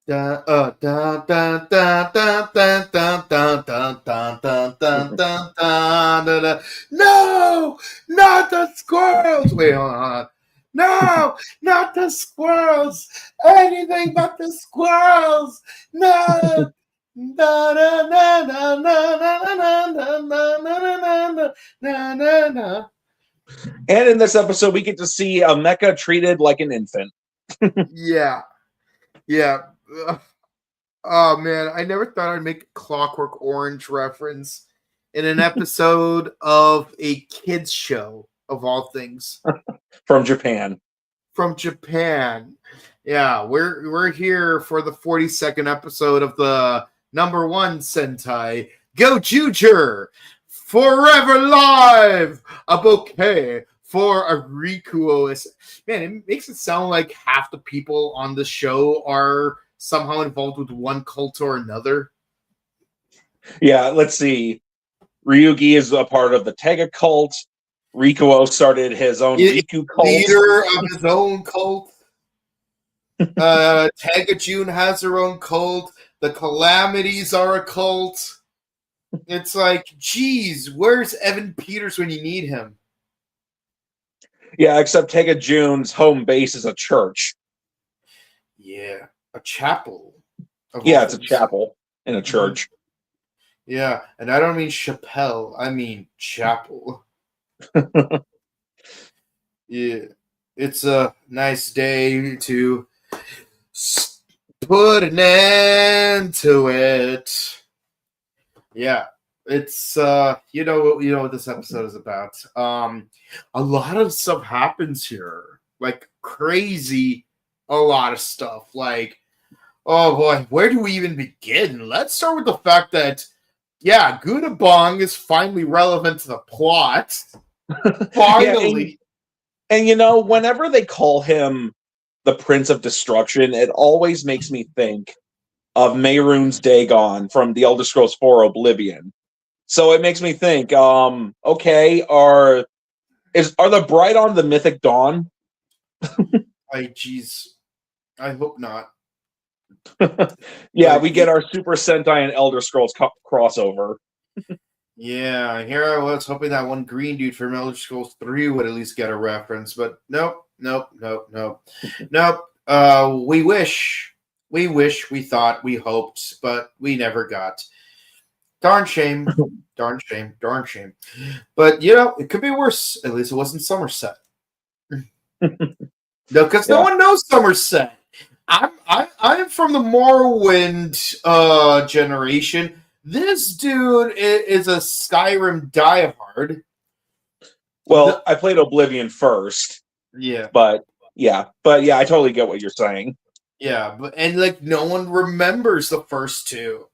Da, da, da, da, da, da, da, da, da, da, da, da, da, da. No, not the squirrels. Wait, hold on. No, not the squirrels. Anything but the squirrels. No. Na na na na na na na na na na na na. And in this episode, we get to see a mecha treated like an infant. Yeah. Oh man, I never thought I'd make a Clockwork Orange reference in an episode of a kids show of all things. From Japan. Yeah, we're here for the 42nd episode of the #1 Sentai Gozyuger. Forever Live! A Bouquet for a Rikuonist. Man, it makes it sound like half the people on the show are somehow involved with one cult or another. Yeah, let's see. Ryugi is a part of the Tega cult. Rikuo started his own Riku cult. Leader of his own cult. Tega June has her own cult. The Calamities are a cult. It's like, geez, where's Evan Peters when you need him? Yeah, except Tega June's home base is a church. Yeah, a chapel. Yeah, it's a chapel in a church. Yeah, and I don't mean chapelle, I mean chapel. Yeah, it's a nice day to put an end to it. Yeah, it's you know what this episode is about. A lot of stuff happens here, like crazy, a lot of stuff. Like, oh boy, where do we even begin? Let's start with the fact that Gudabong is finally relevant to the plot. Finally. And whenever they call him the Prince of Destruction, it always makes me think of Mehrunes Dagon from The Elder Scrolls 4 Oblivion. So it makes me think, okay, are the Brydon the Mythic Dawn? I hope not. Yeah, we get our Super Sentai and Elder Scrolls crossover. Yeah, here I was hoping that one green dude from Elder Scrolls 3 would at least get a reference, but nope. We wish, we thought, we hoped, but we never got. Darn shame. Darn shame. But, it could be worse. At least it wasn't Somerset. No, because no one knows Somerset. I'm from the Morrowind generation. This dude is a Skyrim diehard. Well, I played Oblivion first. Yeah. But I totally get what you're saying. Yeah, and no one remembers the first two.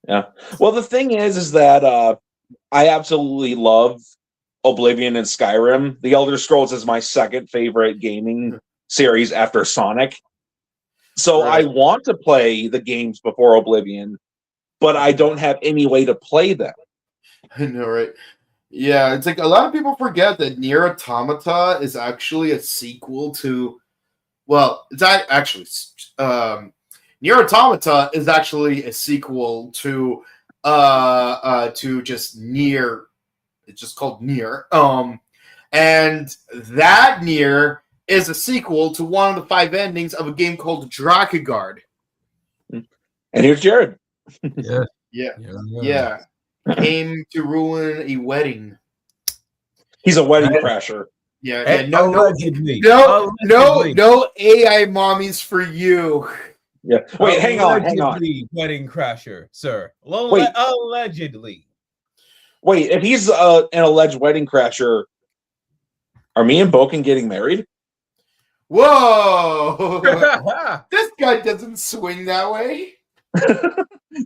Yeah. Well, the thing is that I absolutely love Oblivion and Skyrim. The Elder Scrolls is my second favorite gaming series after Sonic. So right. I want to play the games before Oblivion, but I don't have any way to play them. I know, right? Yeah, it's like a lot of people forget that Nier Automata is actually a sequel to... Well, it's actually... Nier Automata is actually a sequel to just Nier. It's just called Nier. And that Nier is a sequel to one of the 5 endings of a game called Drakengard. And here's Jared. Yeah. Came to ruin a wedding. He's a wedding crasher. Yeah. No AI mommies for you. Yeah. Wait, hang on. Wedding crasher, sir. Wait. Allegedly. Wait, if he's an alleged wedding crasher, are me and Boken getting married? Whoa! This guy doesn't swing that way.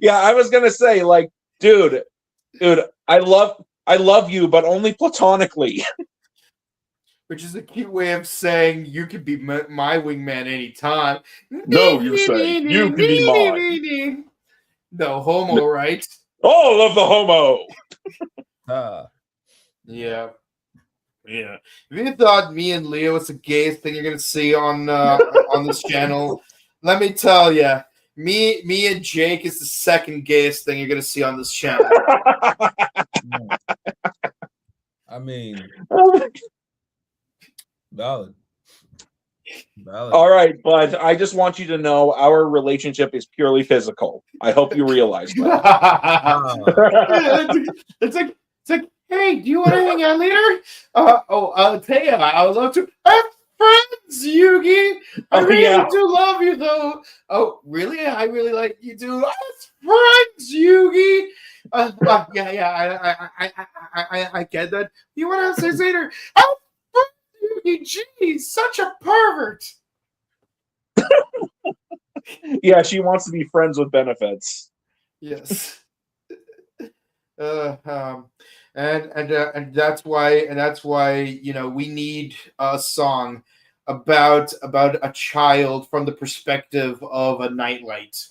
Yeah, I was gonna say, dude, I love you, but only platonically. Which is a cute way of saying you can be my wingman anytime. No, you say you can be mine. No homo, right? Oh, I love the homo. Yeah. If you thought me and Leo was the gayest thing you're gonna see on this channel, let me tell you, Me and Jake is the second gayest thing you're gonna see on this channel. I mean, valid. All right, but I just want you to know our relationship is purely physical. I hope you realize that. It's like, hey, do you want to hang out later? I'll tell you, I would love to. I'm friends, Yugi. I really do love you, though. Oh, really? I really like you, too. Us friends, Yugi. I get that. You want to have sex later? I'm friends, Yugi. Jeez, such a pervert. Yeah, she wants to be friends with benefits. Yes. And that's why we need a song about a child from the perspective of a nightlight.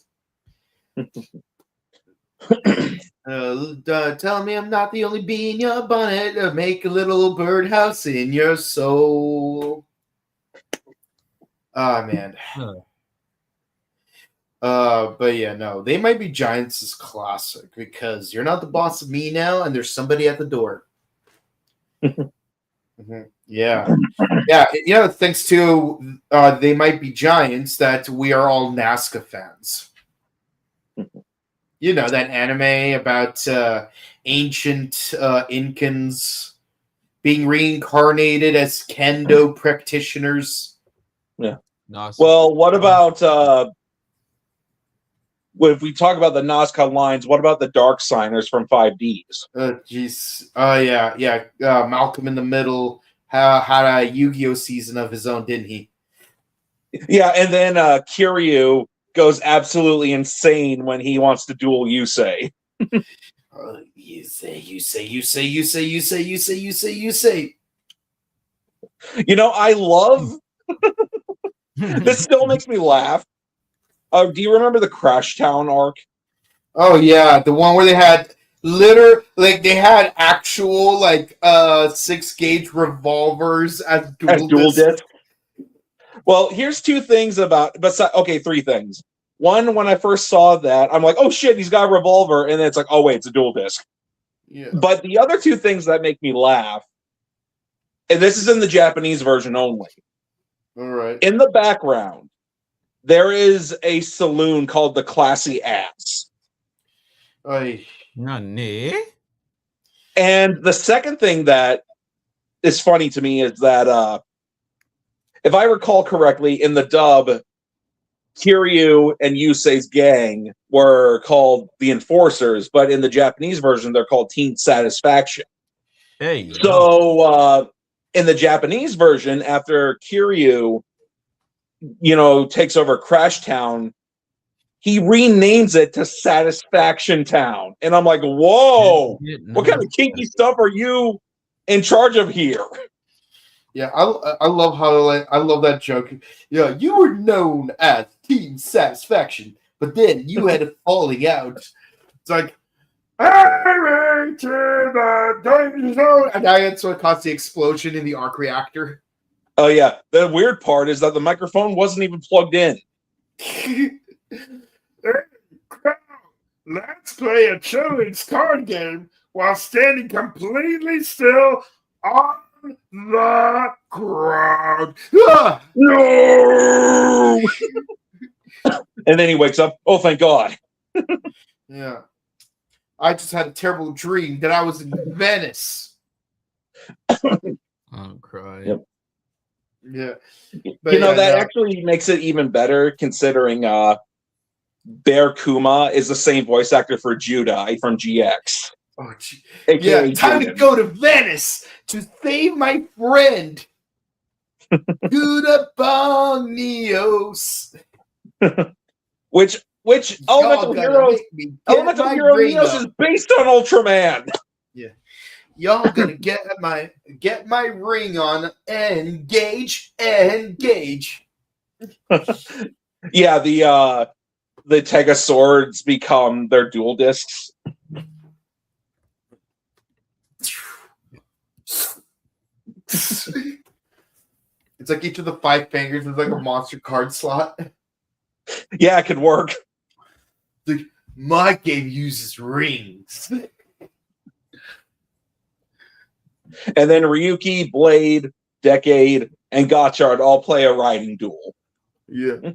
Tell me I'm not the only bee in your bonnet. Make a little birdhouse in your soul. Ah, man. But yeah, no, They Might Be Giants is classic because you're not the boss of me now, and there's somebody at the door. Yeah. Thanks to They Might Be Giants that we are all Nazca fans. You know, that anime about ancient Incans being reincarnated as kendo practitioners. Yeah. Well, what about if we talk about the Nazca lines, what about the Dark Signers from 5Ds? Malcolm in the Middle had a Yu-Gi-Oh season of his own, didn't he? Yeah, and then Kiryu goes absolutely insane when he wants to duel Yusei. Yusei. You know, I love... This still makes me laugh. Do you remember the Crash Town arc? Oh yeah, the one where they had they had actual 6-gauge revolvers as dual disc. Well, here's three things. One, when I first saw that, I'm like, oh shit, he's got a revolver, and then it's like, oh wait, it's a dual disc. Yeah. But the other two things that make me laugh, and this is in the Japanese version only. All right. In the background, there is a saloon called the Classy Ass. Nani? And the second thing that is funny to me is that, if I recall correctly, in the dub, Kiryu and Yusei's gang were called the Enforcers, but in the Japanese version, they're called Teen Satisfaction. Hey. So, in the Japanese version, after Kiryu, takes over Crash Town, he renames it to Satisfaction Town. And I'm like, whoa, what kind of kinky stuff are you in charge of here? Yeah, I love how I love that joke. Yeah, you were known as Team Satisfaction, but then you had a falling out. It's like, I went to the danger zone, and that's what caused the explosion in the arc reactor. Oh yeah, the weird part is that the microphone wasn't even plugged in. Let's play a children's card game while standing completely still on the ground. Ah! No! And then he wakes up. Oh, thank God. Yeah. I just had a terrible dream that I was in Venice. I'm crying. Yep. Yeah. But that actually makes it even better considering Bear Kuma is the same voice actor for Judai from GX. Oh, yeah, time to go to Venice to save my friend. Good Neos. Which Elemental Hero Neos is based on Ultraman. Yeah. Y'all gonna get my ring on. Engage. Yeah, the Tega swords become their dual discs. It's like each of the 5 fingers is like a monster card slot. Yeah, it could work. Like, my game uses rings. And then Ryuki, Blade, Decade, and Gotchard all play a riding duel. Yeah.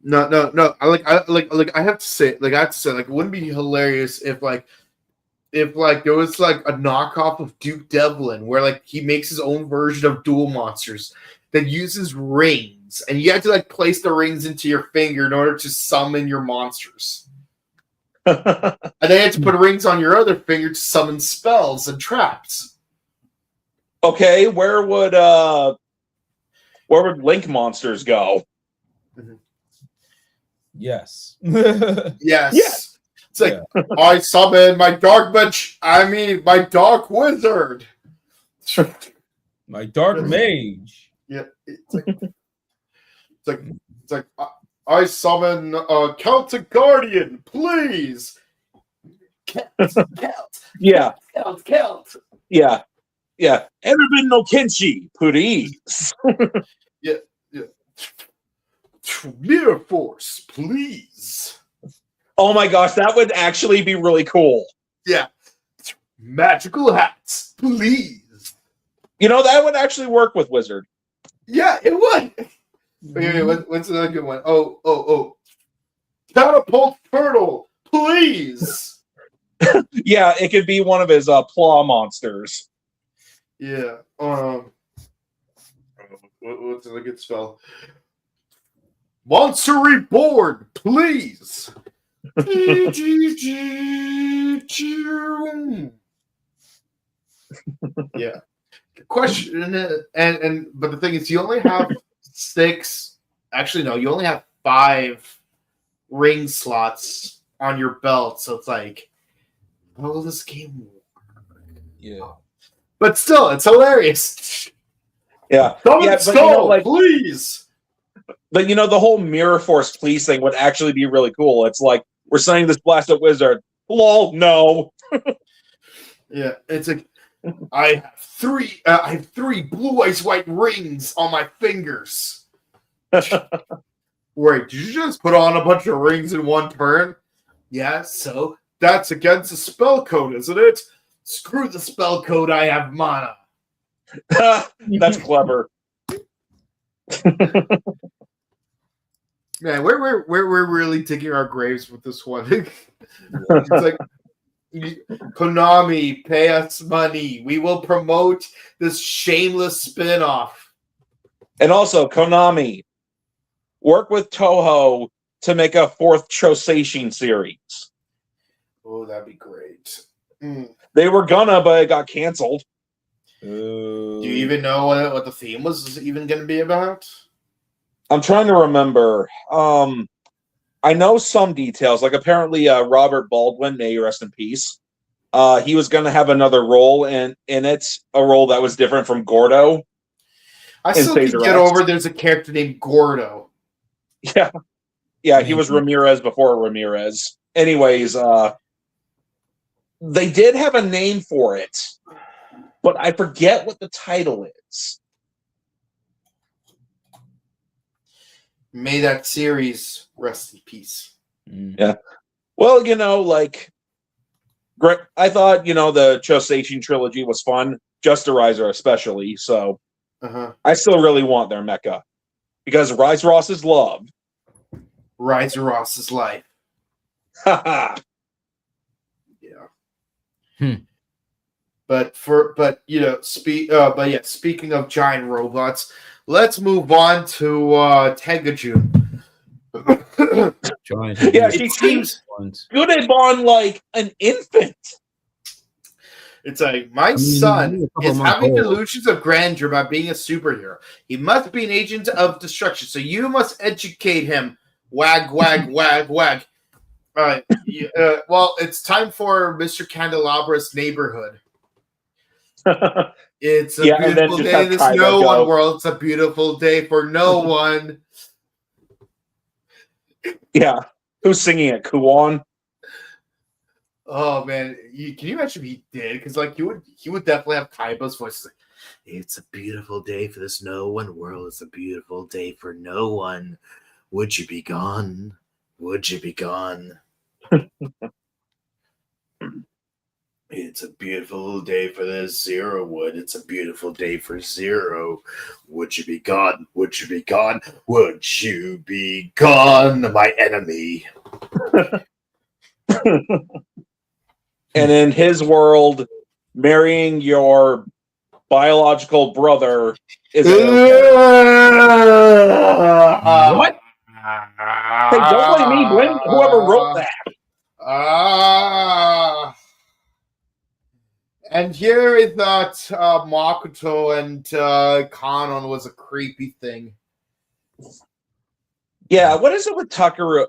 No. I have to say, it wouldn't be hilarious if there was like a knockoff of Duke Devlin where like he makes his own version of Duel Monsters that uses rings, and you have to like place the rings into your finger in order to summon your monsters. And then you have to put rings on your other finger to summon spells and traps. Okay, where would Link monsters go? Yes. Yes. It's like, I summon my dark my dark wizard. My dark mage. Yeah, it's like I summon Celtic Guardian, please. Celt. Yeah. Celt. Yeah. Erebin no Kenshi, please. Yeah. Mirror Force, please. Oh my gosh, that would actually be really cool. Yeah. Magical hats, please. You know, that would actually work with Wizard. Yeah, it would. Wait, what's another good one? Oh. Catapult Turtle, please. Yeah, it could be one of his claw monsters. Yeah. What's a good spell? Monster Reborn, please. Yeah. Question, but the thing is, you only have 6. Actually, no, you only have 5 ring slots on your belt. So it's like, how will this game work? Yeah. But still, it's hilarious. Yeah. Summon Skull, please. But the whole Mirror Force please thing would actually be really cool. It's like, we're sending this blasted wizard. Lol, no. Yeah, it's like, I have 3 blue ice white rings on my fingers. Wait, did you just put on a bunch of rings in one turn? Yeah, so that's against the spell code, isn't it? Screw the spell code, I have mana. That's clever. Man, we're really digging our graves with this one. It's like, Konami, pay us money. We will promote this shameless spin-off. And also, Konami, work with Toho to make a 4th Chosation series. Oh, that'd be great. They were gonna, but it got canceled. Do you even know what the theme was even going to be about? I'm trying to remember. I know some details. Like, apparently, Robert Baldwin, may he rest in peace, he was going to have another role in it, a role that was different from Gordo. I still can get over there's a character named Gordo. Yeah, he was Ramirez before Ramirez. Anyways, they did have a name for it, but I forget what the title is. May that series rest in peace. Yeah. Well, I thought, the Chosation trilogy was fun. Justerizer especially, so I still really want their mecha. Because Rise Ross is love. Rise Ross is life. Haha. Yeah. But speaking of giant robots, let's move on to Tegajun. Yeah, she seems good at on like an infant. It's like, my son is having delusions of grandeur about being a superhero. He must be an agent of destruction, so you must educate him. Wag, wag, wag, wag. Well, it's time for Mr. Candelabra's neighborhood. It's a beautiful day in this No.1 world. It's a beautiful day for no one. Yeah. Who's singing it? Kuon? Oh man, can you imagine if he did? Because he would definitely have Kaiba's voice. Like, it's a beautiful day for this No.1 world. It's a beautiful day for no one. Would you be gone? Would you be gone? It's a beautiful day for the Zero Wood. It's a beautiful day for Zero. Would you be gone? Would you be gone? Would you be gone, my enemy? And in his world, marrying your biological brother is What? Hey, don't blame me. Blame whoever wrote that. And here we thought Makoto and Kanon was a creepy thing. Yeah, what is it with Takuro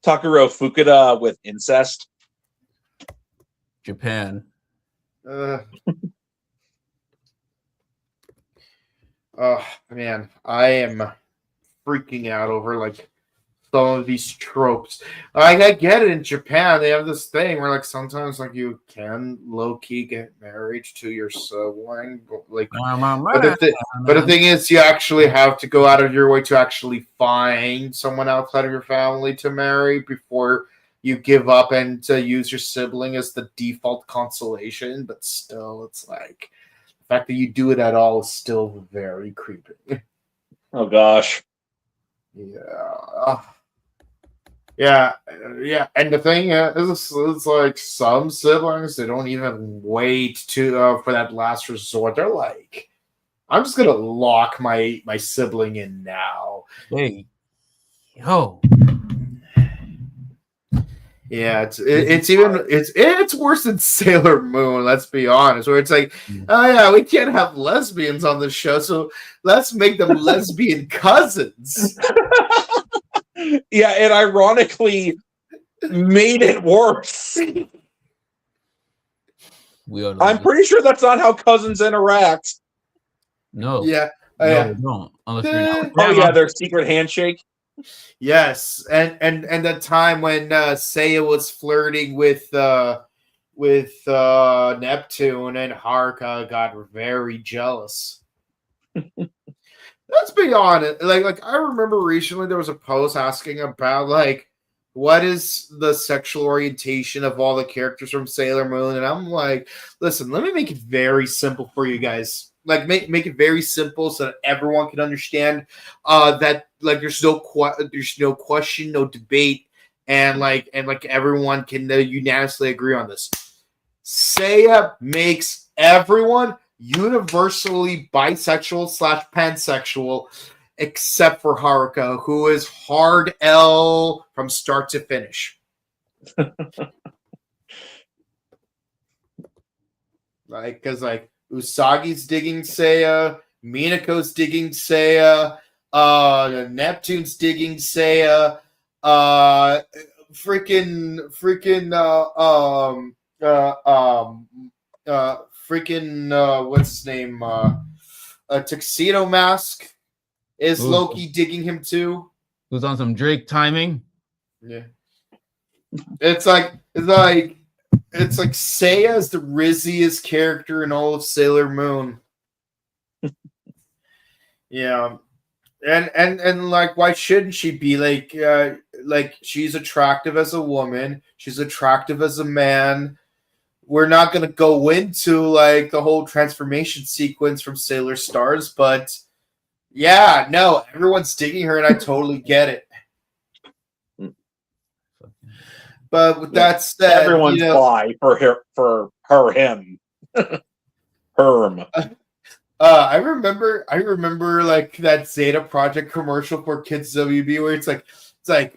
Fukuda with incest? Japan. Oh man, I am freaking out over like some of these tropes. Like, I get it, in Japan they have this thing where like sometimes like you can low key get married to your sibling, but like but the thing is you actually have to go out of your way to actually find someone outside of your family to marry before you give up and to use your sibling as the default consolation. But still, it's like the fact that you do it at all is still very creepy. Oh gosh. Yeah. And the thing is, it's like some siblings, they don't even wait to for that last resort. They're like, I'm just gonna lock my sibling in now. Hey, yo. Yeah, it's worse than Sailor Moon. Let's be honest. Where it's like, oh yeah, we can't have lesbians on the show, so let's make them lesbian cousins. Yeah, it ironically made it worse. I'm pretty sure that's not how cousins interact. No. Yeah. No, don't. Unless you're not. Oh yeah, their secret handshake. Yes, and the time when Seiya was flirting with Neptune, and Haruka got very jealous. Let's be honest. Like I remember recently there was a post asking about like what is the sexual orientation of all the characters from Sailor Moon, and I'm like, listen, let me make it very simple for you guys. Like make it very simple so that everyone can understand that like there's no question, no debate, and everyone can unanimously agree on this. Seiya makes everyone universally bisexual / pansexual, except for Haruka, who is hard L from start to finish. Like, because like Usagi's digging Seiya, Minako's digging Seiya, Neptune's digging Seiya, what's his name? A Tuxedo Mask is Loki digging him too. Who's on some Drake timing? Yeah. It's like Seiya is the rizziest character in all of Sailor Moon. Yeah. And like, why shouldn't she be like she's attractive as a woman, she's attractive as a man. We're not gonna go into like the whole transformation sequence from Sailor Stars, but yeah, no, everyone's digging her, and I totally get it. But with that said, everyone's fly for him. Herm. I remember like that Zeta Project commercial for Kids WB where it's like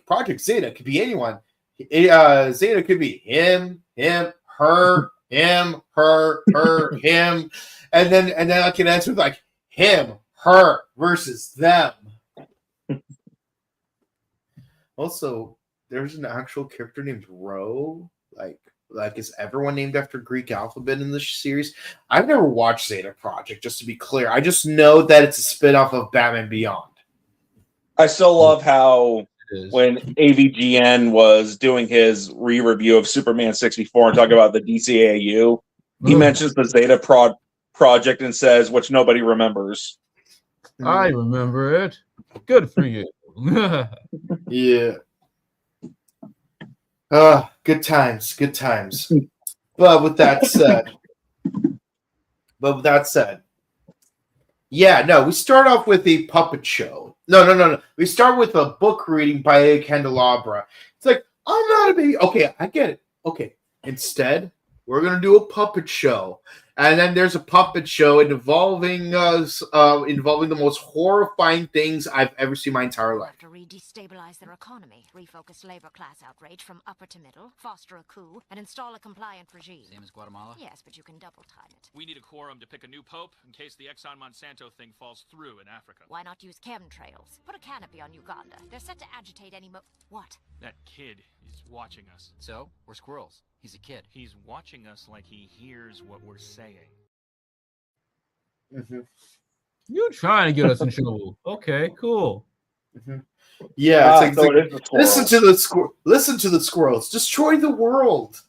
Project Zeta could be anyone. Zeta could be him, her, him, her, him, and then I can answer with like him, her versus them. Also, there's an actual character named Ro. Like, is everyone named after Greek alphabet in this series? I've never watched Zeta Project, just to be clear. I just know that it's a spinoff of Batman Beyond. I still love how when AVGN was doing his re-review of Superman 64 and talking about the DCAU, he mentions the Zeta Project and says, which nobody remembers. I remember it. Good for you. Yeah. Good times, good times. But with that said, yeah, no, we start off with a puppet show. No. We start with a book reading by a candelabra. It's like, I'm not a baby. Okay, I get it. Okay. Instead, we're gonna do a puppet show. And then there's a puppet show involving involving the most horrifying things I've ever seen in my entire life. To destabilize their economy, refocus labor class outrage from upper to middle, foster a coup, and install a compliant regime. Same as Guatemala? Yes, but you can double time it. We need a quorum to pick a new pope in case the Exxon Monsanto thing falls through in Africa. Why not use chemtrails? Put a canopy on Uganda. They're set to agitate any What? That kid is watching us. So, we're squirrels. He's a kid. He's watching us like he hears what we're saying. Mm-hmm. You trying to get us in trouble? Okay, cool. Mm-hmm. Yeah, it's like, listen to the squirrels. Destroy the world.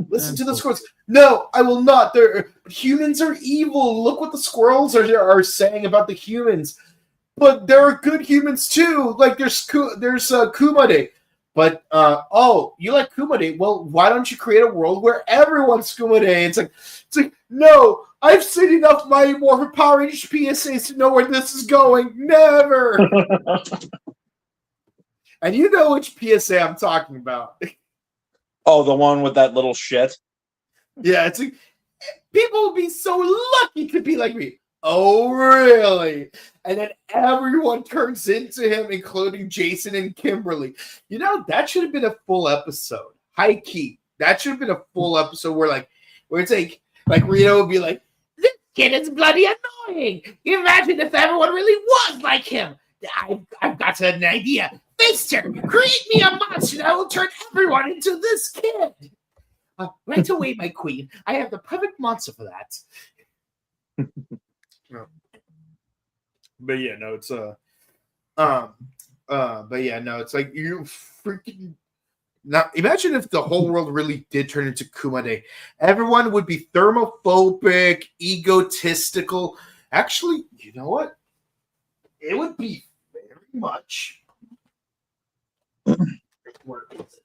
Listen to the squirrels. No, I will not. Humans are evil. Look what the squirrels are saying about the humans. But there are good humans too. Like there's Kumade. But you like Kumade? Well, why don't you create a world where everyone's Kumade? It's like no. I've seen enough Mighty Morphin Power Rangers PSAs to know where this is going. Never. And you know which PSA I'm talking about. Oh, the one with that little shit. Yeah, it's like, people would be so lucky to be like me. Oh, really? And then everyone turns into him, including Jason and Kimberly. You know, that should have been a full episode. High key. That should have been a full episode where it's like Rito would be like, this kid is bloody annoying. Imagine if everyone really was like him. I've got an idea. Face turn. Create me a monster that will turn everyone into this kid. Right away, my queen. I have the perfect monster for that. But yeah, no, it's it's like you freaking. Now, imagine if the whole world really did turn into Kumade. Everyone would be thermophobic, egotistical. Actually, you know what? It would be very much. Where is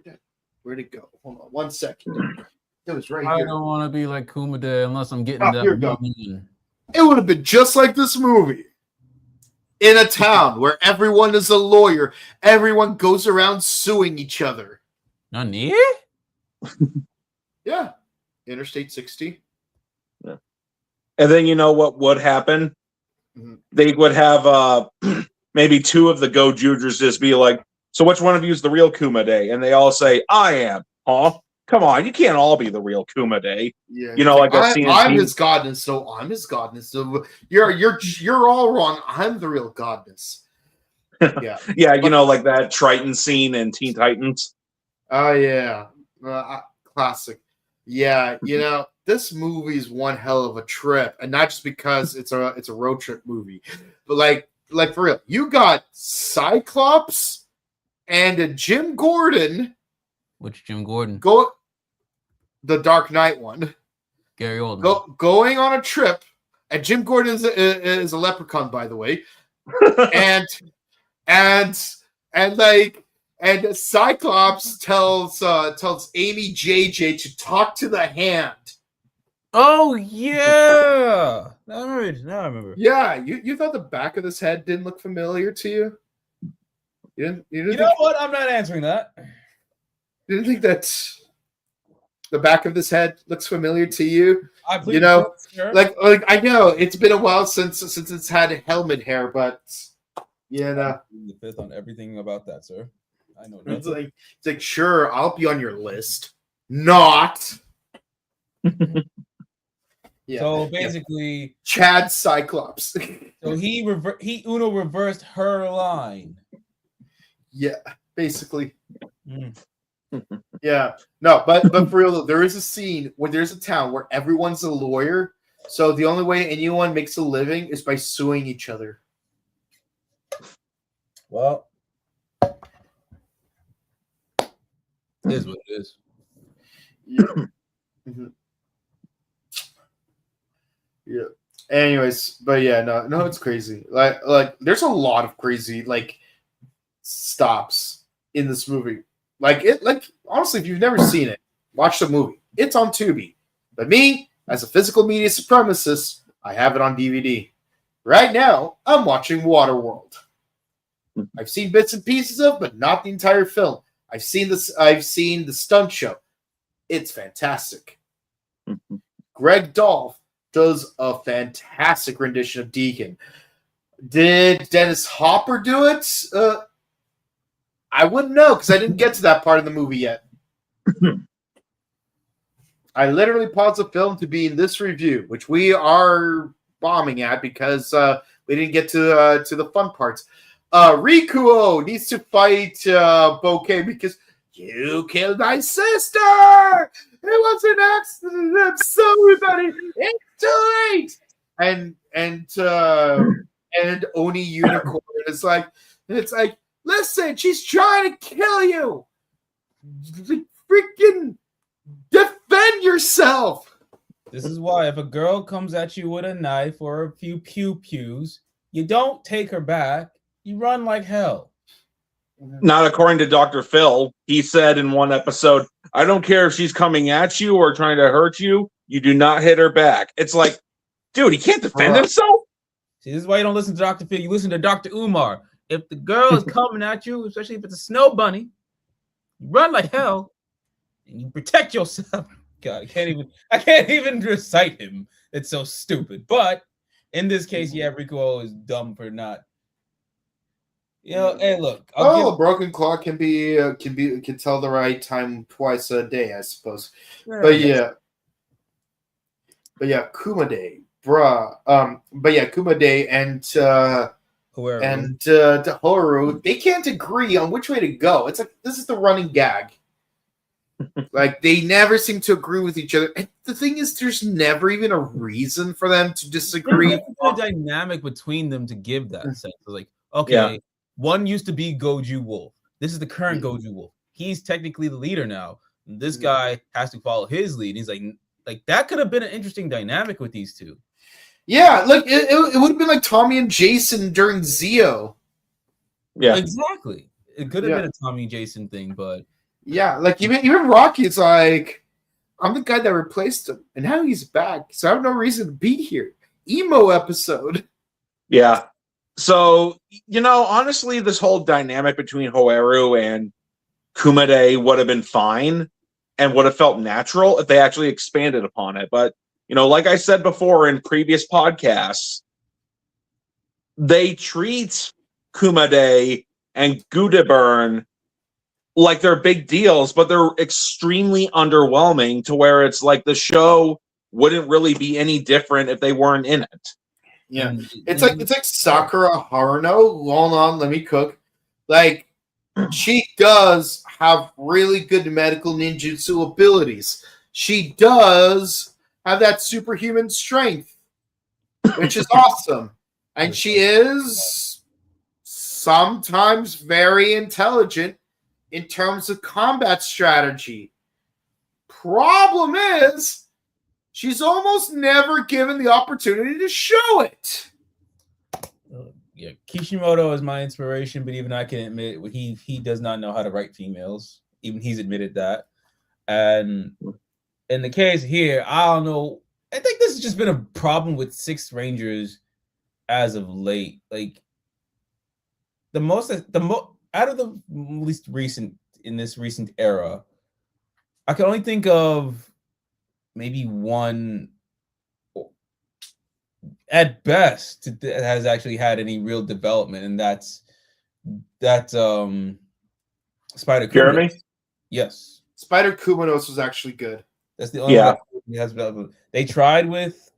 it? Where'd it go? Hold on 1 second. It was right here. I don't want to be like Kumade unless I'm getting that Here we go. money. It would have been just like this movie. In a town where everyone is a lawyer, everyone goes around suing each other. Nani? Yeah. Interstate 60. Yeah. And then you know what would happen? Mm-hmm. They would have maybe two of the Gozyugers just be like, so which one of you is the real Kumade? And they all say, I am. Huh? Come on, you can't all be the real Kumade. Yeah, you know, like I'm his godness, so I'm his godness. So you're all wrong. I'm the real godness. Yeah, yeah, you know, like that Triton scene in Teen Titans. Oh yeah, classic. Yeah, you know, this movie's one hell of a trip, and not just because it's a road trip movie, but like for real, you got Cyclops and a Jim Gordon. Which Jim Gordon? The Dark Knight one. Gary Oldman. Going on a trip, and Jim Gordon is a leprechaun, by the way, and Cyclops tells Amy JJ to talk to the hand. Oh yeah, now I remember. Yeah, you thought the back of this head didn't look familiar to you? You know what? I'm not answering that. You didn't think that the back of this head looks familiar to you? You know, sure. like I know it's been a while since it's had helmet hair, but you know, the fifth on everything about that, sir. I know. It's like sure, I'll be on your list. Not. Yeah. So basically, Chad Cyclops. So Uno reversed her line. Yeah, basically. Yeah, no, but for real though, there is a scene where there's a town where everyone's a lawyer. So the only way anyone makes a living is by suing each other. Well, it is what it is. Yeah. Mm-hmm. Yeah. Anyways, but yeah, no, it's crazy. Like there's a lot of crazy stops in this movie. Like honestly, if you've never seen it, watch the movie. It's on Tubi. But me, as a physical media supremacist, I have it on DVD. Right now, I'm watching Waterworld. I've seen bits and pieces of, but not the entire film. I've seen the stunt show. It's fantastic. Greg Dolph does a fantastic rendition of Deacon. Did Dennis Hopper do it? I wouldn't know because I didn't get to that part of the movie yet. I literally paused the film to be in this review, which we are bombing at because we didn't get to the fun parts. Rikuo needs to fight Bouquet because you killed my sister. It was an accident. I'm sorry, buddy. It's too late. And Oni Unicorn is like, listen, she's trying to kill you. Freaking defend yourself. This is why if a girl comes at you with a knife or a few pew-pews, you don't take her back. You run like hell. Not according to Dr. Phil. He said in one episode, I don't care if she's coming at you or trying to hurt you. You do not hit her back. It's like, dude, he can't defend himself. See, this is why you don't listen to Dr. Phil. You listen to Dr. Umar. If the girl is coming at you, especially if it's a snow bunny, you run like hell and you protect yourself. God, I can't even recite him. It's so stupid. But in this case, yeah, Rikuo is dumb for not. You know, hey, look. A broken clock can tell the right time twice a day, I suppose. Yeah, but yeah, Kumade, bruh. Kumade and Tohoru, they can't agree on which way to go. It's like this is the running gag. Like they never seem to agree with each other. And the thing is, there's never even a reason for them to disagree. There's a dynamic between them to give that sense. Like, okay, one used to be Goju Wolf. This is the current Goju Wolf. He's technically the leader now. This guy has to follow his lead. He's like that could have been an interesting dynamic with these two. Yeah, like it would have been like Tommy and Jason during Zio. Yeah, exactly. It could have been a Tommy and Jason thing, but yeah, like even Rocky's like, I'm the guy that replaced him, and now he's back, so I have no reason to be here. Emo episode. Yeah. So, you know, honestly, this whole dynamic between Hoaru and Kumade would have been fine and would have felt natural if they actually expanded upon it. But, you know, like I said before in previous podcasts, they treat Kumade and Gudeburn like they're big deals, but they're extremely underwhelming to where it's like the show wouldn't really be any different if they weren't in it. Yeah, it's like Sakura Haruno. Hold on, let me cook. Like, she does have really good medical ninjutsu abilities. She does have that superhuman strength, which is awesome. And she is sometimes very intelligent in terms of combat strategy. Problem is, she's almost never given the opportunity to show it. Yeah, Kishimoto is my inspiration, but even I can admit he does not know how to write females. Even he's admitted that. And in the case here, I don't know. I think this has just been a problem with Sixth Rangers as of late. Like out of the least recent in this recent era, I can only think of maybe one at best that has actually had any real development, and that's Spider Jeremy? Kumanos. Yes. Spider Kumanos was actually good. That's the only one he has development. They tried with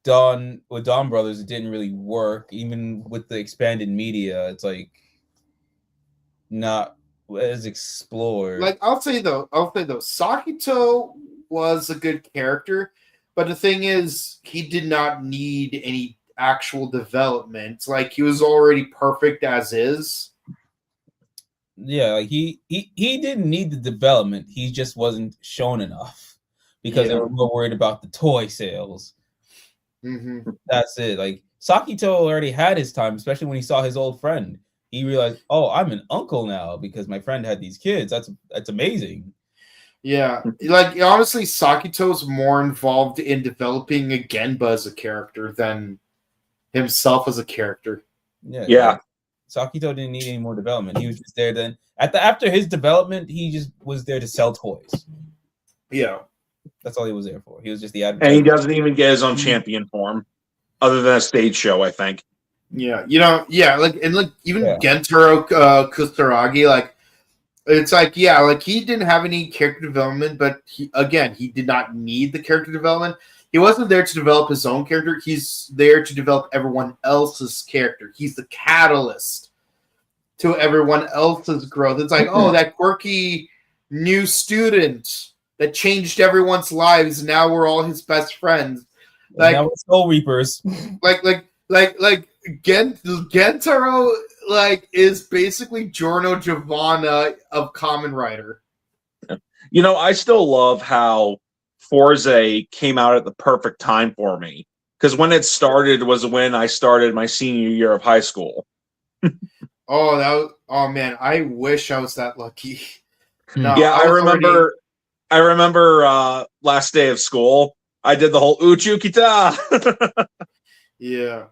Dawn Brothers, it didn't really work. Even with the expanded media, it's like not as explored. Like I'll say though, Sakito was a good character, but the thing is, he did not need any actual development. Like he was already perfect as is. Yeah, like he didn't need the development. He just wasn't shown enough because they were more worried about the toy sales. Mm-hmm. That's it. Like Sakito already had his time, especially when he saw his old friend. He realized, oh, I'm an uncle now because my friend had these kids. That's amazing. Yeah, like honestly, Sakito's more involved in developing a Genba as a character than himself as a character. Yeah. Sakito didn't need any more development. He was just there then. After his development, he just was there to sell toys. Yeah. That's all he was there for. He was just the And advertiser. he doesn't even get his own champion form, other than a stage show, I think. Yeah, like even Yeah. Gentaro Kusaragi, like it's like like he didn't have any character development, but he did not need the character development. He wasn't there to develop his own character. He's there to develop everyone else's character. He's the catalyst to everyone else's growth. It's like, oh, that quirky new student that changed everyone's lives. Now we're all his best friends. Like, now we're Soul Reapers. like Gentaro is basically Giorno Giovanna of Kamen Rider. You know, I still love how Forza came out at the perfect time for me, because when it started was when I started my senior year of high school. Oh man, I wish I was that lucky. No, Yeah, I remember last day of school, I did the whole Uchu Kita. Yeah.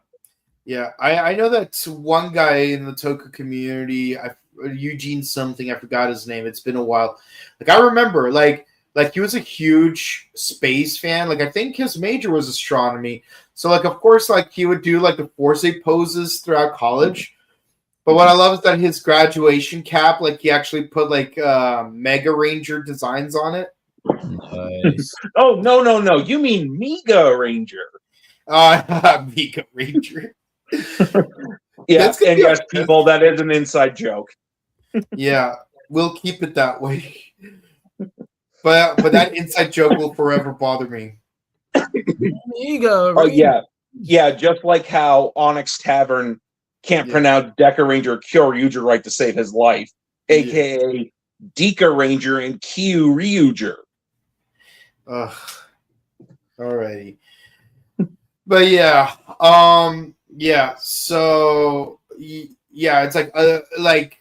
I know that one guy in the Toku community, Eugene something, I forgot his name. It's been a while. Like I remember, like he was a huge space fan. Like I think his major was astronomy. So like of course like he would do like the Forza poses throughout college. But what I love is that his graduation cap, like he actually put like Mega Ranger designs on it. Nice. Oh, no. You mean Mega Ranger. Mega Ranger. Yeah, and yes, people, that is an inside joke. Yeah, we'll keep it that way. But that inside joke will forever bother me. Mega Ranger. Oh, yeah, just like how Onyx Tavern can't pronounce Deca Ranger Kyoryuger right to save his life, aka Deka Ranger and Kyu Ryuger. Alrighty. But so it's like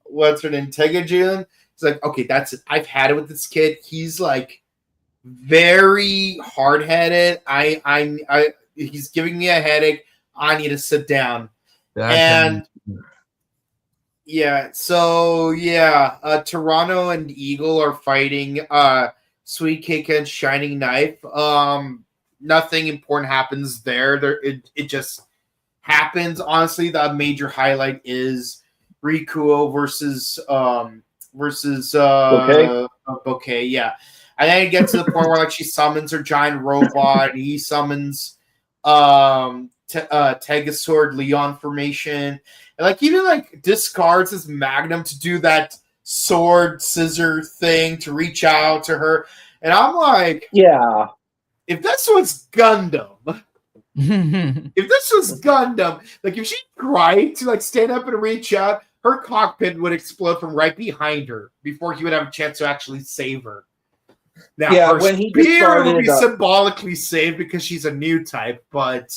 what's her name? Tegajun. It's like, okay, that's it. I've had it with this kid. He's like very hard-headed. He's giving me a headache. I need to sit down. Toronto and Eagle are fighting Sweet Cake and Shining Knife. Nothing important happens there. It just happens. Honestly, the major highlight is Rikuo versus Bouquet. Yeah. And then it gets to the point where like she summons her giant robot, and he summons Tegasword Leon formation, and like even like discards his magnum to do that sword scissor thing to reach out to her, and I'm like, yeah, if this was Gundam, like if she tried to like stand up and reach out, her cockpit would explode from right behind her before he would have a chance to actually save her. Now, her spear would be symbolically saved because she's a new type, but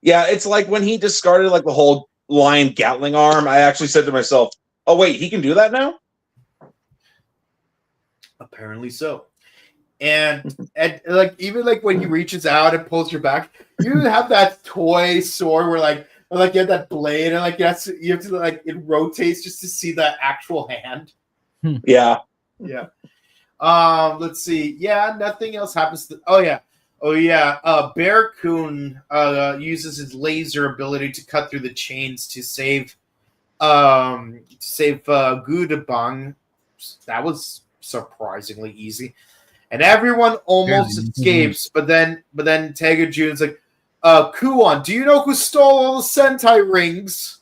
yeah, it's like when he discarded like the whole lion Gatling arm, I actually said to myself, oh wait, he can do that now? Apparently so. And like even like when he reaches out and pulls your back, you have that toy sword where like you have that blade and like you have to like it rotates just to see the actual hand. Yeah. Let's see. Yeah, nothing else happens. Bear-kun uses his laser ability to cut through the chains to save Gudabang. That was surprisingly easy. And everyone almost escapes, but then Tegajun's like, Kuon, do you know who stole all the Sentai rings?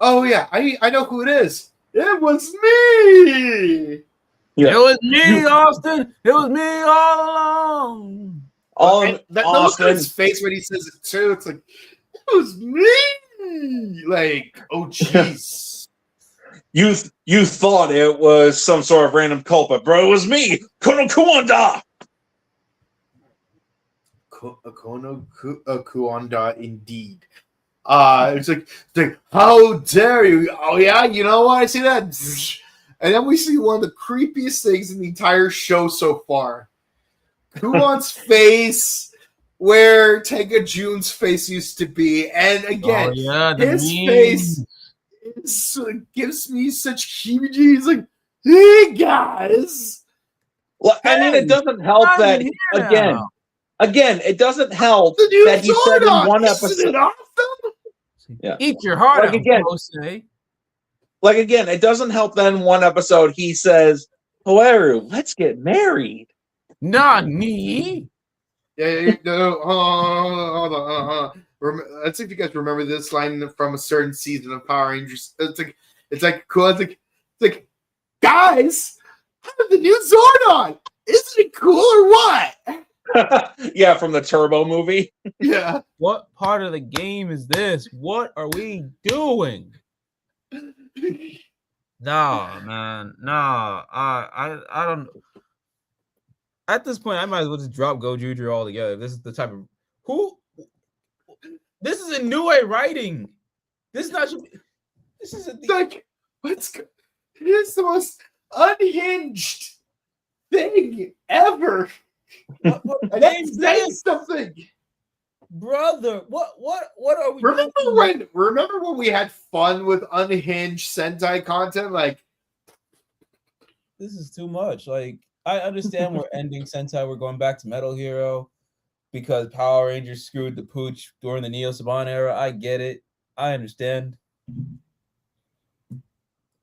Oh yeah, I know who it is. It was me! Yeah. It was me, Austin. It was me all along. That look on his face when he says it too, it's like, it was me! Like, oh jeez. You thought it was some sort of random culprit, bro. It was me, Kono Kuonda! Akono Kuonda indeed. It's like, how dare you? Oh yeah, you know what? I see that, and then we see one of the creepiest things in the entire show so far. Kuon's face, where Tenga Jun's face used to be, and again, his face gives me such heebie-jeebies. Like, hey guys. Well, I mean, it doesn't help that again, it doesn't help that he said in one episode. Yeah. Eat your heart out, again. Like again, it doesn't help that in one episode he says, "However, let's get married." Not me. Yeah, no, hold on. Let's see if you guys remember this line from a certain season of Power Rangers. It's like cool. It's like, guys, I have the new Zordon. Isn't it cool or what? Yeah, from the Turbo movie. Yeah. What part of the game is this? What are we doing? Nah, man. Nah. I don't. At this point, I might as well just drop Gozyuger altogether. This is the type of This is a new way writing. This is not. This is like it is the most unhinged thing ever. That's saying something, brother. What are we? Remember when we had fun with unhinged Sentai content? Like, this is too much. Like, I understand we're ending Sentai. We're going back to Metal Hero because Power Rangers screwed the pooch during the Neo Saban era. I get it. I understand.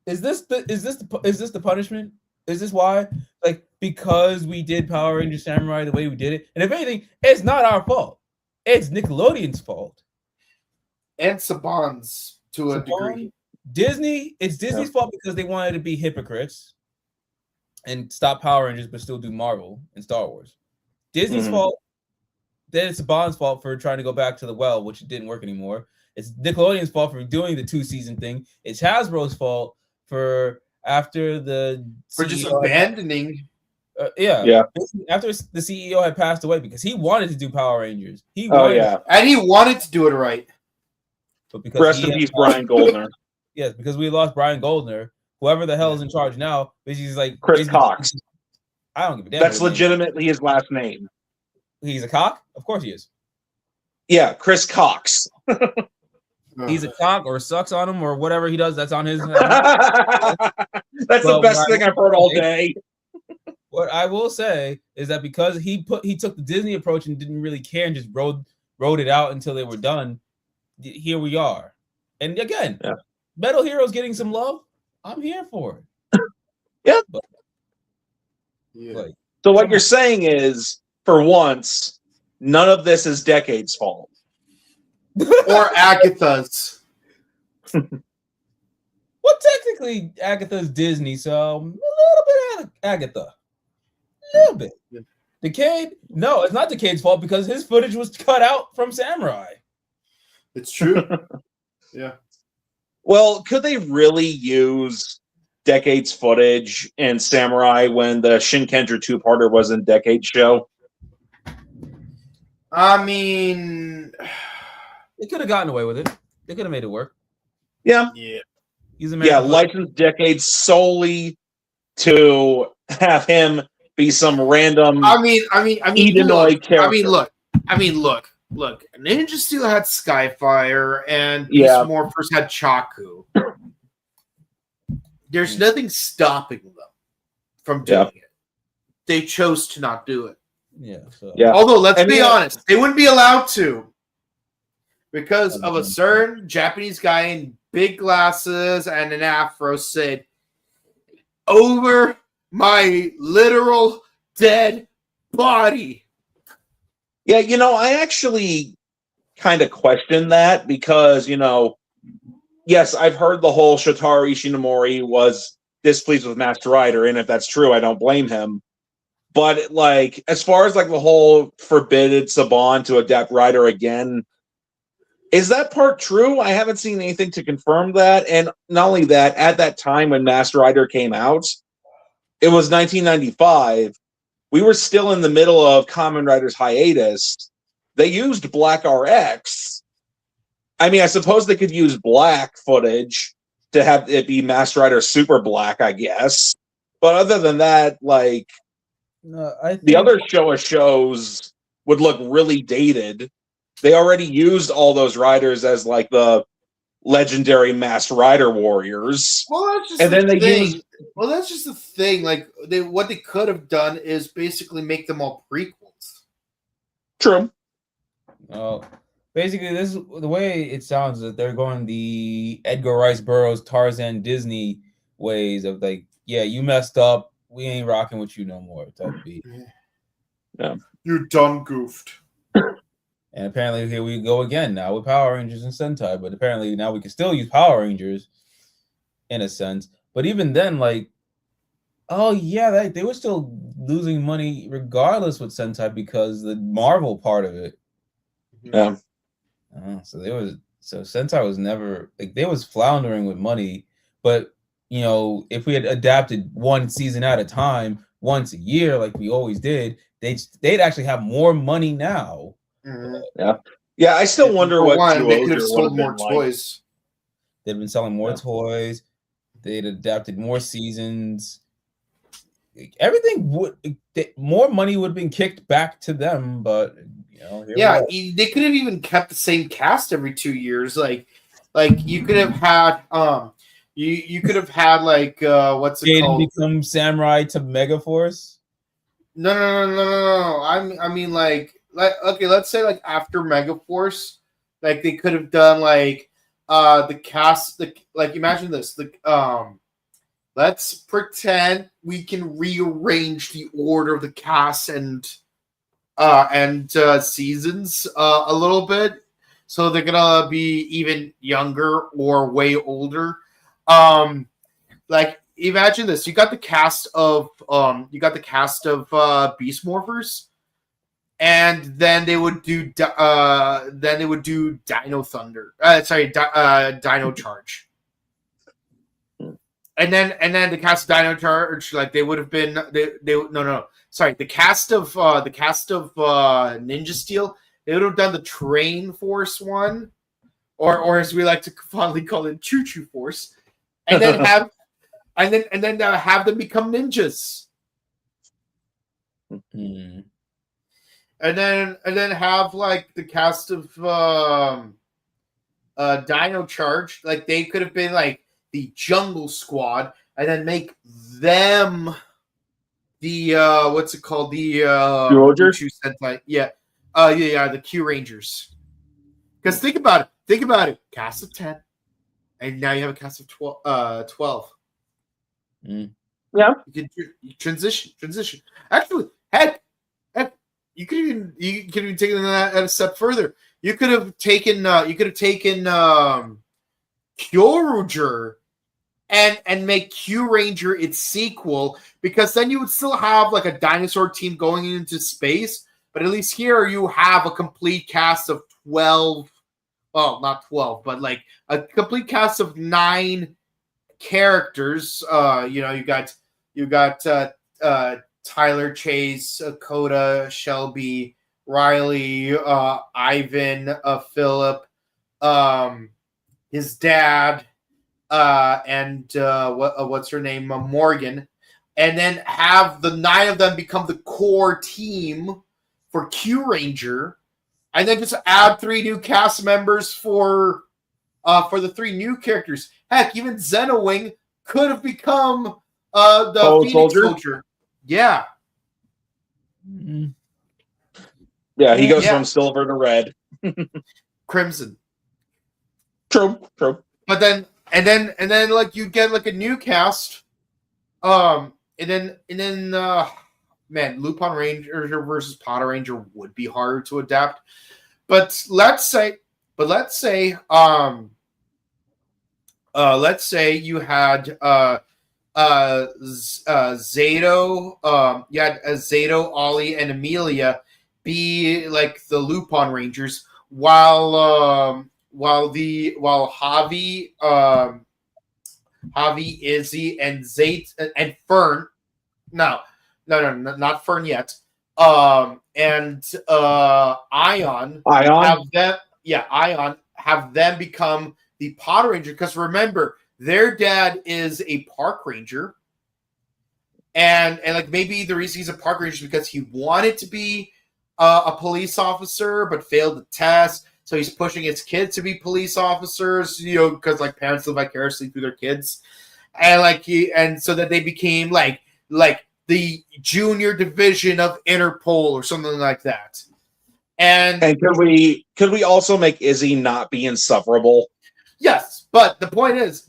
Is this the punishment? Is this why? Like, because we did Power Rangers Samurai the way we did it? And if anything, it's not our fault. It's Nickelodeon's fault. And Saban's to a degree. Disney, it's Disney's fault because they wanted to be hypocrites and stop Power Rangers but still do Marvel and Star Wars. Disney's fault. Then it's Saban's fault for trying to go back to the well, which didn't work anymore. It's Nickelodeon's fault for doing the 2-season thing. It's Hasbro's fault for after the for just abandoning. After the CEO had passed away because he wanted to do Power Rangers. And he wanted to do it right. But because rest in peace, Brian Goldner. Yes, because we lost Brian Goldner. Whoever the hell is in charge now, he's like Chris Cox. I don't give a damn. That's legitimately his last name. He's a cock? Of course he is. Yeah, Chris Cox. He's a cock or sucks on him or whatever he does. That's on his. That's the best thing I've heard all day. What I will say is that because he took the Disney approach and didn't really care and just wrote it out until they were done. Here we are, and again, Metal Hero's getting some love. I'm here for it. So what you're saying is, for once, none of this is Decade's fault. Or Agatha's. Well, technically, Agatha's Disney, so a little bit of Agatha. A little bit. Decade? No, it's not Decade's fault because his footage was cut out from Samurai. It's true. Yeah. Well, could they really use Decade's footage in Samurai when the Shinkenger two-parter was in Decade's show? I mean, they could have gotten away with it. They could have made it work. Yeah. Licensed Decade solely to have him be some random Edenoid character. I mean, look. Ninja Steel had Skyfire and Beast Morphers had Chaku. There's nothing stopping them from doing it. They chose to not do it. Although, let's be honest, they wouldn't be allowed to because of a certain Japanese guy in big glasses and an afro said, "Over my literal dead body." Yeah, I actually kind of question that because, yes, I've heard the whole Shotaro Ishinomori was displeased with Master Rider, and if that's true, I don't blame him. But, as far as, the whole forbidden Saban to adapt Rider again, is that part true? I haven't seen anything to confirm that. And not only that, at that time when Master Rider came out, it was 1995. We were still in the middle of Kamen Rider's hiatus. they used Black RX. I mean, I suppose they could use black footage to have it be Masked Rider Super Black, I guess. But other than that, like, No, I think the other shows would look really dated. They already used all those riders as like the legendary Masked Rider warriors. Well, that's just And the then they thing. used- Well, that's just the thing. Like what they could have done is basically make them all prequels. True. basically, this is the way it sounds that they're going the Edgar Rice Burroughs, Tarzan, Disney ways of like, yeah, you messed up, we ain't rocking with you no more type beat. Yeah. You done goofed. And apparently here we go again now with Power Rangers and Sentai, but apparently now we can still use Power Rangers in a sense. But even then, like, oh yeah, they were still losing money regardless with Sentai because the Marvel part of it. Yeah. So Sentai was never like they was floundering with money, but you know, if we had adapted one season at a time, once a year, like we always did, they'd actually have more money now. Yeah, I still wonder For what one, they could have Gozyuger sold would have more been like. toys. They'd been selling more Yeah. toys. They'd adapted more seasons. Like, everything more money would have been kicked back to them, but you know, here Yeah, we are. they could have even kept the same cast every 2 years. Like you could have had you could have had like what's it Jaden called? become samurai to Megaforce. No. I mean like okay, let's say like after Megaforce, like they could have done like the cast like imagine this let's pretend we can rearrange the order of the cast and seasons a little bit, so they're gonna be even younger or way older. Like imagine this: you got the cast of Beast Morphers, and then they would do Dino Thunder. Dino Charge. And then the cast of Dino Charge, like they would have been the cast of Ninja Steel, they would have done the Train Force one, or as we like to fondly call it, Choo Choo Force, and then have have them become ninjas, and then have like the cast of Dino Charge, like they could have been like the Jungle Squad, and then make them the what's it called? The Rangers? Sentai. The Q Rangers. Because think about it. Cast of 10. And now you have a cast of 12. Yeah. You can transition. Actually, heck, you could even taken that a step further. You could have taken Kyoruger and make Q Ranger its sequel, because then you would still have like a dinosaur team going into space, but at least here you have a complete cast of 12. Well, not 12, but like a complete cast of 9 characters. You got Tyler, Chase, Coda, Shelby, Riley, Ivan, Philip, his dad, and what's her name, Morgan, and then have the 9 of them become the core team for Q Ranger, and then just add 3 new cast members for the 3 new characters. Heck, even Xenowing could have become the Phoenix Soldier. Yeah. Yeah, he goes from silver to red. Crimson. True. But then like you get like a new cast, and then man, Lupin Ranger versus Power Ranger would be harder to adapt. But let's say you had Zato, you had Zato, Ollie, and Amelia be like the Lupin Rangers, while Javi, Izzy, and Zate and Fern. No, not Fern yet. And Ion Ion. Ion have them become the Pod Ranger, because remember, their dad is a park ranger, and like maybe the reason he's a park ranger is because he wanted to be a police officer but failed the test, so he's pushing his kids to be police officers, because like parents live vicariously through their kids, and so that they became like the junior division of Interpol or something like that. And could we also make Izzy not be insufferable? Yes, but the point is,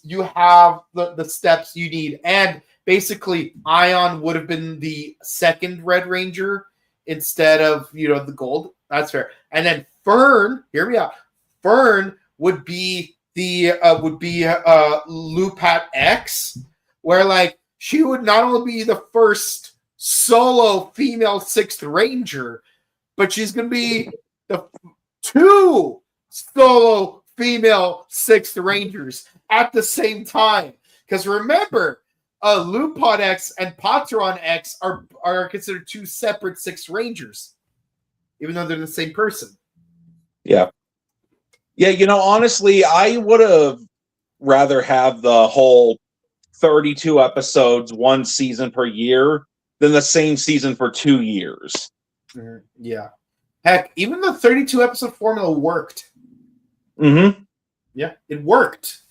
you have the steps you need, and basically, Ion would have been the second Red Ranger instead of the Gold. That's fair. And then Fern, hear me out. Fern would be the Lupat X, where like she would not only be the first solo female Sixth Ranger, but she's gonna be the 2 solo female Sixth Rangers at the same time. Because remember, Lupot X and Patron X are considered 2 separate Sixth Rangers, even though they're the same person. Yeah. Yeah, honestly, I would have rather have the whole 32 episodes, 1 season per year, than the same season for 2 years. Yeah. Heck, even the 32 episode formula worked. Mm-hmm. Yeah, it worked.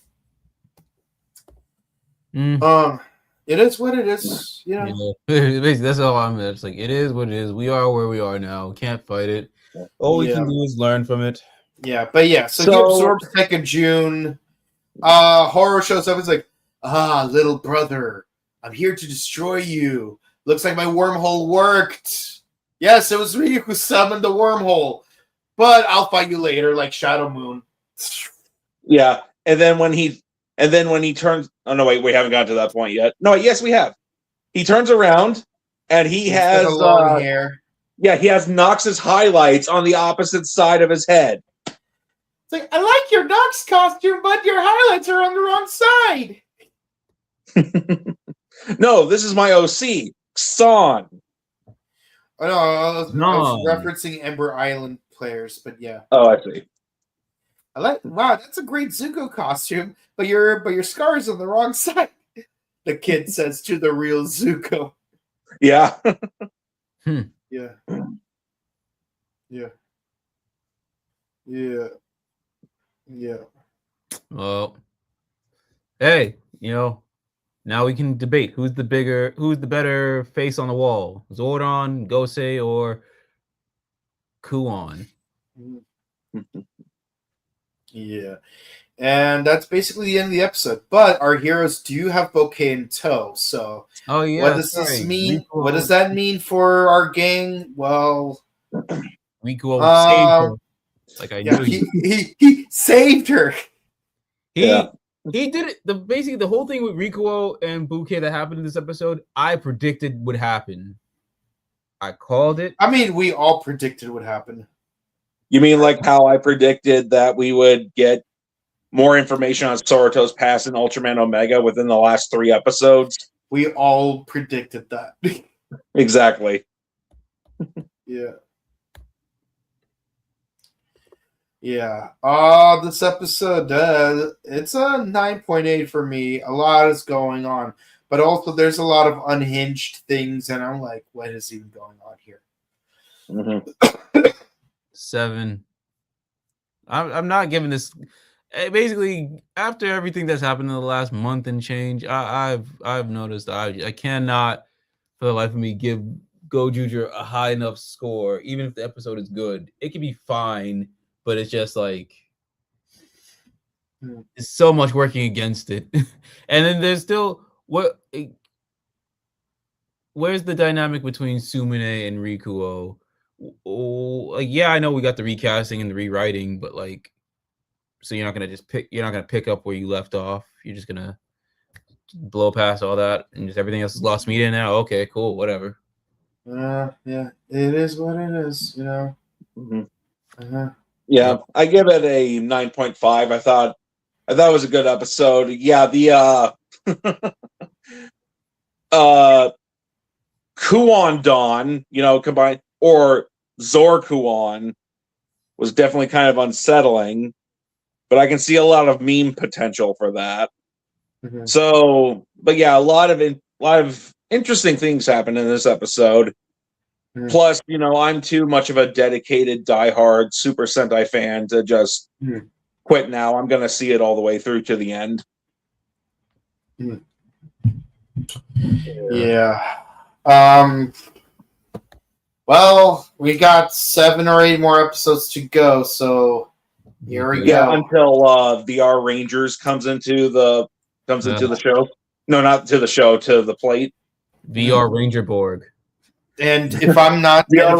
It is what it is. Yeah. Basically, that's all I'm at. It's like, it is what it is. We are where we are now. Can't fight it. All we can do is learn from it. Yeah, but yeah, so he absorbs Tech in June. Horror shows up. It's like, little brother, I'm here to destroy you. Looks like my wormhole worked. Yes, it was Ryu who summoned the wormhole. But I'll fight you later, like Shadow Moon. Yeah, and then when he turns, oh no, wait, we haven't gotten to that point yet. No, yes, we have. He turns around and he has long hair. Yeah, he has Nox's highlights on the opposite side of his head. It's like, I like your Nox costume, but your highlights are on the wrong side. No, this is my OC, Son. Oh no, I was referencing Ember Island players, but yeah. Oh, I see. Wow, that's a great Zuko costume, but your scar's on the wrong side. The kid says to the real Zuko. Yeah. Yeah. Yeah. Yeah. Yeah. Well, hey, now we can debate who's the better face on the wall, Zordon, Gosei, or Kuon. Yeah. And that's basically the end of the episode. But our heroes do have Bouquet in tow. So what does this mean? Rikuo. What does that mean for our gang? Well, Rikuo saved her. Like I knew he saved her. He did it. Basically the whole thing with Rikuo and Bouquet that happened in this episode, I predicted would happen. I called it. I mean, we all predicted would happen. You mean like how I predicted that we would get more information on Sorato's past in Ultraman Omega within the last 3 episodes? We all predicted that. Exactly. Yeah. Yeah. This episode, it's a 9.8 for me. A lot is going on. But also there's a lot of unhinged things, and I'm like, what is even going on here? Mm-hmm. 7. I'm not giving this. Basically, after everything that's happened in the last month and change, I've noticed I cannot, for the life of me, give Gozyuger a high enough score. Even if the episode is good, it can be fine, but it's just like it's so much working against it. And then there's still where's the dynamic between Sumine and Rikuo? Yeah, I know we got the recasting and the rewriting, but like, so you're not gonna pick up where you left off. You're just gonna blow past all that and just everything else is lost media now. Okay, cool, whatever. Yeah, it is what it is, Mm-hmm. Yeah, I give it a 9.5. I thought it was a good episode. Yeah, the Kuon Dawn, combined, or Zor Kuon was definitely kind of unsettling, but I can see a lot of meme potential for that. Mm-hmm. So, but yeah, a lot of interesting things happened in this episode. Mm-hmm. Plus, I'm too much of a dedicated, diehard Super Sentai fan to just quit now. I'm going to see it all the way through to the end. Yeah. Well, we got 7 or 8 more episodes to go, so here we go. Until VR Rangers comes into the show. No, not to the show, to the plate. VR Ranger Borg. And if I'm not if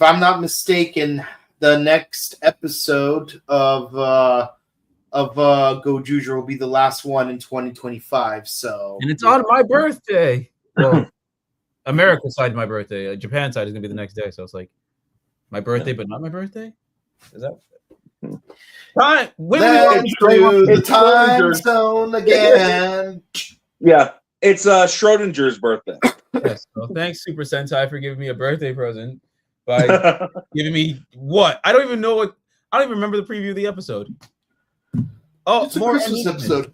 I'm not mistaken, the next episode of Gozyuger will be the last one in 2025. So, and it's on my birthday. Well, America side of my birthday. Japan side is gonna be the next day. So it's like my birthday, but not my birthday. Is that time? Let's do the time zone again. Yeah, it's Schrodinger's birthday. Yes. So thanks, Super Sentai, for giving me a birthday present by giving me what? I don't even know what. I don't even remember the preview of the episode. Oh, it's a more Christmas episode.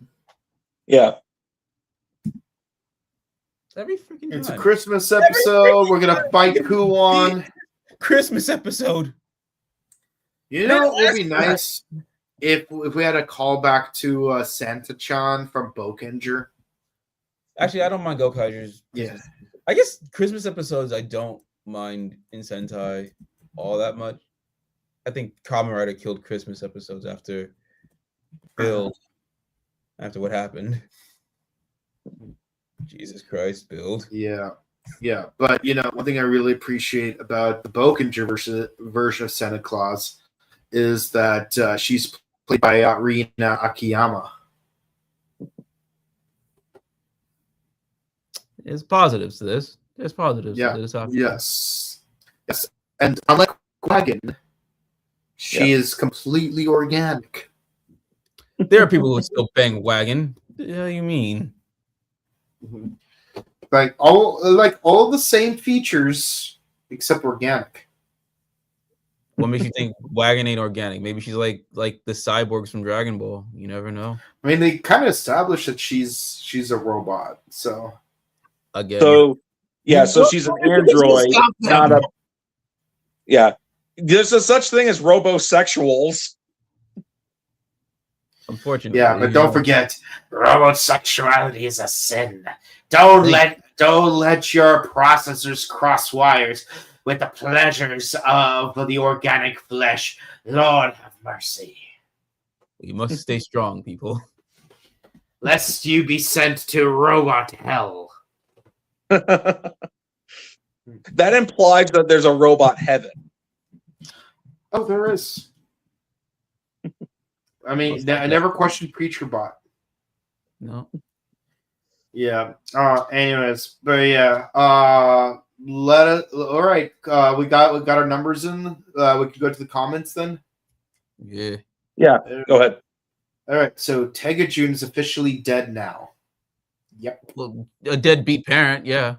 Yeah. Every freaking time. It's a Christmas episode. We're gonna fight Kuon. Christmas episode. It would be nice if we had a callback to Santa-chan from Bouquet. Actually, I don't mind Gokaiger's. Yeah. I guess Christmas episodes I don't mind in Sentai all that much. I think Kamen Rider killed Christmas episodes after what happened. Jesus Christ, Build. Yeah. But one thing I really appreciate about the Bouquet version of Santa Claus is that she's played by Rina Akiyama. There's positives to this. There's positives to this option. Yes. And unlike Wagon, she is completely organic. There are people who still bang Wagon. What the hell you mean? Mm-hmm. Like all the same features except organic. What makes you think Wagon ain't organic? Maybe she's like the cyborgs from Dragon Ball. You never know. I mean, they kind of established that she's a robot. So again, so she's an android, not a. Yeah, there's a such thing as robosexuals. Unfortunately, yeah, but don't forget, robosexuality is a sin. Don't let your processors cross wires with the pleasures of the organic flesh. Lord have mercy. You must stay strong, people. Lest you be sent to robot hell. That implies that there's a robot heaven. Oh, there is. I mean, I never questioned Preacher Bot. No. Yeah. Anyways, but yeah. All right. We got our numbers in. We can go to the comments then. Yeah. Yeah. Go ahead. All right. So Tega June is officially dead now. Yep. Well, a deadbeat parent. Yeah.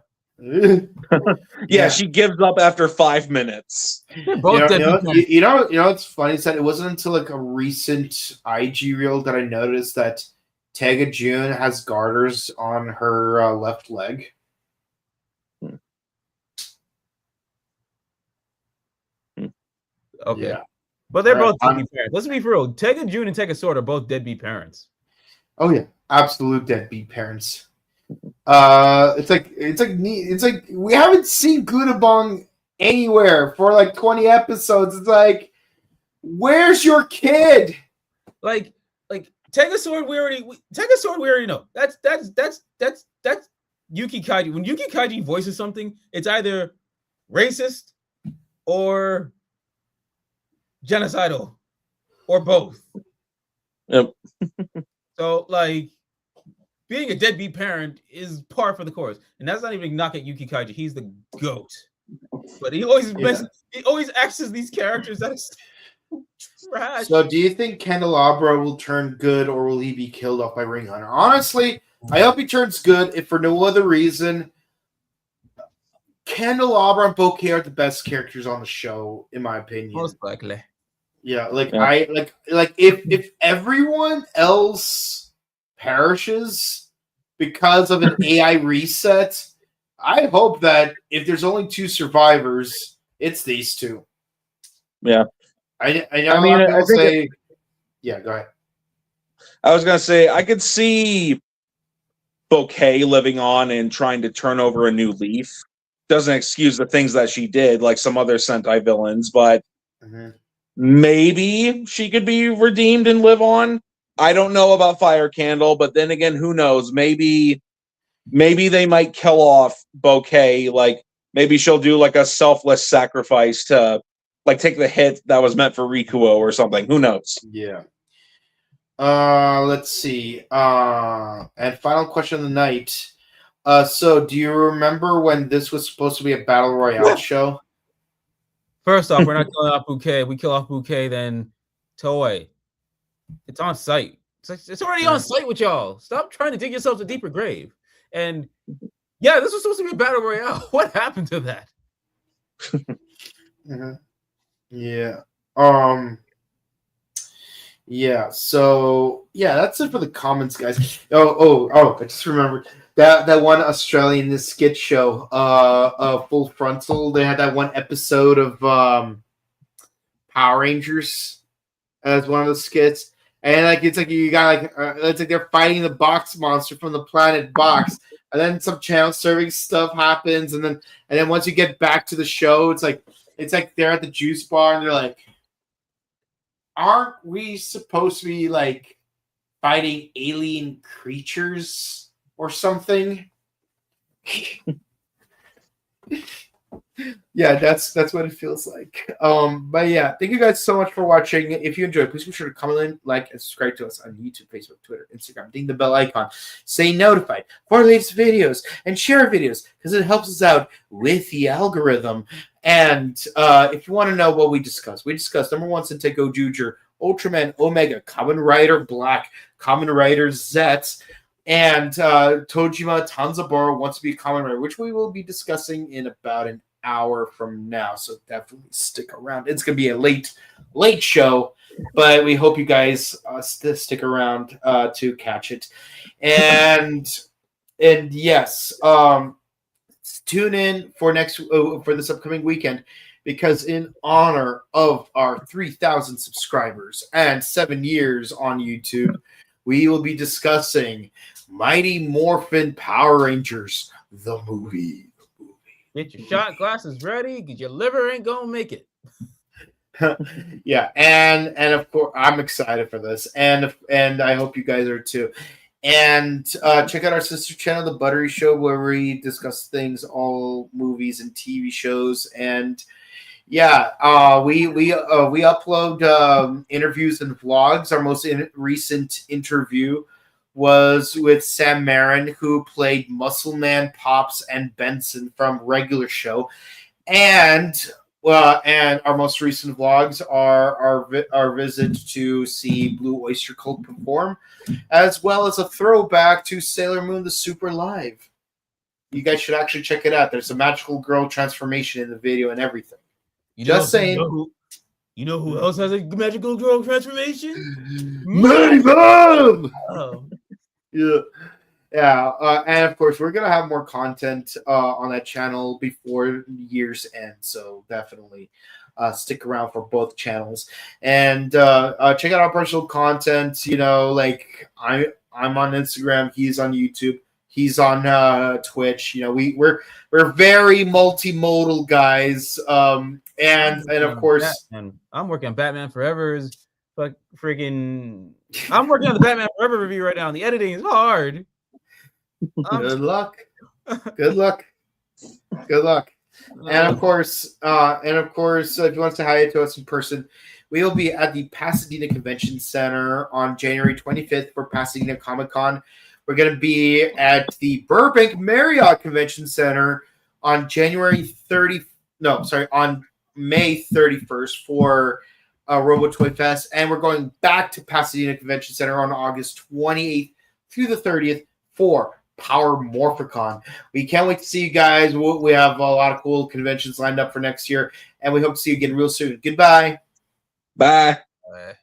Yeah, she gives up after 5 minutes. Both it's funny is that it wasn't until like a recent IG reel that I noticed that Tega June has garters on her left leg. Okay. Yeah. But they're both deadbeat parents. Let's be for real. Tega June and Tega Sword are both deadbeat parents. Oh yeah, absolute deadbeat parents. It's like we haven't seen Gudabong anywhere for like 20 episodes. It's like, where's your kid? Like Tega Sword, we already know. That's Yuki Kaiji. When Yuki Kaiji voices something, it's either racist or genocidal or both. Yep. So like being a deadbeat parent is par for the course, and that's not even a knock at Yuki Kaiji. He's the GOAT, but he always acts as these characters that Trash. So, do you think Candelabra will turn good, or will he be killed off by Ring Hunter? Honestly, I hope he turns good, if for no other reason. Candelabra and Bouquet are the best characters on the show, in my opinion. Most likely. Yeah, like Yeah. I like if everyone else perishes because of an AI reset, I hope that if there's only 2 survivors, it's these 2. Yeah. I know I mean, a lot of I people think say, yeah, go ahead. I was gonna say I could see Bouquet living on and trying to turn over a new leaf. Doesn't excuse the things that she did, like some other Sentai villains, but maybe she could be redeemed and live on. I don't know about Fire Candle, but then again, who knows? Maybe they might kill off Bouquet. Like maybe she'll do like a selfless sacrifice to like take the hit that was meant for Rikuo or something. Who knows? Yeah. Let's see. And final question of the night. So do you remember when this was supposed to be a battle royale show? First off, we're not killing off Bouquet. We kill off Bouquet, then Toei. It's on site. It's already on site with y'all. Stop trying to dig yourselves a deeper grave. And yeah, this was supposed to be a battle royale. What happened to that? Yeah. Yeah. So yeah, that's it for the comments, guys. I just remembered that one Australian skit show, Full Frontal. They had that one episode of Power Rangers as one of the skits, and like it's like you got like it's like they're fighting the box monster from the planet Box, and then some channel serving stuff happens, and then once you get back to the show, it's like they're at the juice bar and they're like, aren't we supposed to be like fighting alien creatures or something? Yeah, that's what it feels like. But yeah, thank you guys so much for watching. If you enjoyed, please be sure to comment, like, and subscribe to us on YouTube, Facebook, Twitter, Instagram. Ding the bell icon. Stay notified for our latest videos and share videos because it helps us out with the algorithm. And if you want to know what we discuss No.1 Sentai Gozyuger, Ultraman Omega, Kamen Rider Black, Kamen Rider Z, and Tojima Tanzaburo wants to be a Kamen Rider, which we will be discussing in about an hour from now. So definitely stick around. It's gonna be a late show, but we hope you guys stick around to catch it. And yes, tune in for for this upcoming weekend, because in honor of our 3,000 subscribers and 7 years on YouTube, we will be discussing Mighty Morphin Power Rangers, the movie. Get your shot glasses ready, because your liver ain't gonna make it. Yeah, and of course I'm excited for this, and I hope you guys are too. And check out our sister channel, The Buttery Show, where we discuss things, all movies and TV shows. And yeah, we upload interviews and vlogs. Our most recent interview was with Sam Marin, who played Muscleman, Pops, and Benson from regular show. And our most recent vlogs are our visit to see Blue Oyster Cult perform, as well as a throwback to Sailor Moon the Super Live. You guys should actually check it out. There's a magical girl transformation in the video and everything. Just saying. You know who else has a magical girl transformation? Mighty Bomb! Oh. Yeah. And of course, we're gonna have more content on that channel before year's end. So definitely stick around for both channels, and check out our personal content. You know, like I'm on Instagram, he's on YouTube, he's on Twitch. You know, we're very multimodal guys. And of course, Batman. I'm working on Batman Forever's freaking. I'm working on the Batman Forever review right now. The editing is hard. Good luck. Good luck. And of course, if you want to say hi to us in person, we will be at the Pasadena Convention Center on January 25th for Pasadena Comic Con. We're going to be at the Burbank Marriott Convention Center on May 31st for Robo Toy Fest, and we're going back to Pasadena Convention Center on August 28th through the 30th for Power Morphicon. We can't wait to see you guys. We have a lot of cool conventions lined up for next year, and we hope to see you again real soon. Goodbye. Bye. Bye.